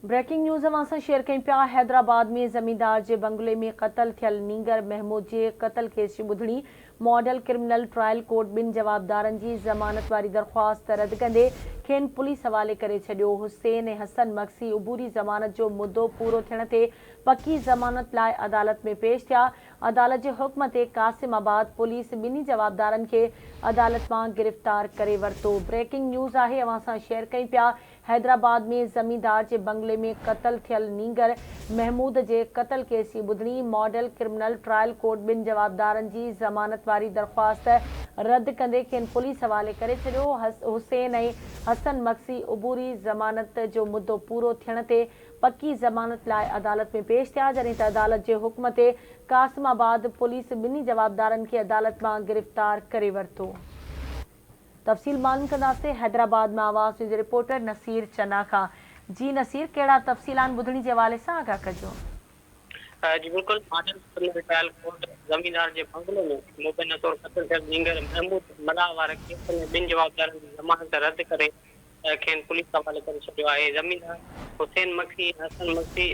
Breaking news असां share कयूं पिया। हैदराबाद में ज़मींदार के बंगले में क़त्ल थियल नीगर महमूद के क़त्ल केस जी ॿुधणी मॉडल क्रिमिनल ट्रायल कोर्ट ॿिनि जवाबदारनि जी ज़मानत वारी दरख़्वास्त रद्द कंदे खेनि पुलिस हवाले करे छॾियो। हुसैन ऐं हसन मक्सी उबूरी ज़मानत जो मुद्दो पूरो थियण ते पक्की ज़मानत लाइ अदालत में पेश थिया। अदालत जे हुक्म ते कासिमाबाद पुलिस ॿिन्ही जवाबदारनि खे अदालत मां गिरफ़्तार करे वरितो। ब्रेकिंग न्यूज़ आहे अवां सां शेयर कयूं पिया। हैदराबाद में ज़मींदार के बंगले में क़त्ल थियल नीगर महमूद के क़त्ल केस की ॿुधणी मॉडल क्रिमिनल ट्रायल कोर्ट ॿिनि जवाबदारनि जी ज़मानत वारी दरख़्वास्त रद्द कंदे खेनि पुलिस हवाले करे छॾियो। हुसैन ऐं हसन मक्सी उबूरी ज़मानत जो मुद्दो पूरो थियण ते पक्की ज़मानत लाइ अदालत में पेश थिया, जॾहिं त अदालत जे हुक्म ते कासिमाबाद पुलिस ॿिन्ही जवाबदारनि खे अदालत मां गिरफ़्तार करे वरितो। तफ़सील मालूम कंदासीं हैदराबाद में आवाज़ न्यूज़ रिपोर्टर नसीर चन्ना खां। जी नसीर, कहिड़ा तफ़सीलान ॿुधणी जे हवाले सां आगाह कजो। जी बिल्कुल, मॉडल क्रिमिनल ट्रायल कोर्ट ज़मींदार के बंगले में मुबैना तौर क़त्ल थियल नीगर महमूद मलाह वारे केस में ॿिनि जवाबदारनि जी ज़मानत रद्द करे खेनि पुलिस हवाले करे छॾियो आहे। ज़मींदार हुसैन मक्सी हसन मक्सी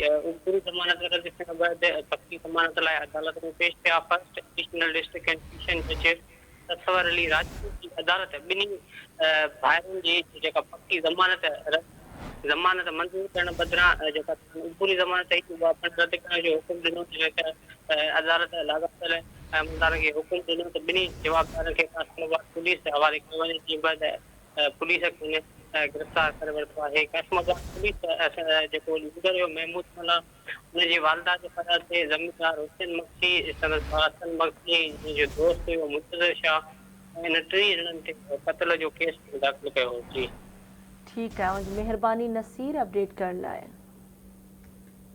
पूरी ज़मानत रद्द थियण बैदि पक्की ज़मानत लाइ अदालत में पेश थिया। First additional district and session जज तस्वर अली राजपूत की अदालत ॿिन्ही भाइरनि जी जेका पक्की ज़मानत मंज़ूर करण बदिरां जेका पूरी ज़मानत उहा रद्द करण जो हुकुम ॾिनो। अदालत लाॻापियल मुल्ज़ारनि खे हुकुम ॾिनो त ॿिन्ही जवाबदारनि खे कासिमाबाद पुलिस हवाले कयो वञे। जी बैदि पुलिस खे गिरफ़्तार करे वरितो आहे। कासिमाबाद पुलिस जेको लीडर हुयो महमूद मल्ला उनजी वालदा जे फरियाद ते ज़मींदार हुसैन मक्सी हसन मक्सी जो दोस्त हुयो मुंतज़र शाह इन टिनी ॼणनि ते क़त्ल जो केस दाख़िल कयो हो। जी ठीक है, मेहरबानी नसीर अपडेट करण लाइ।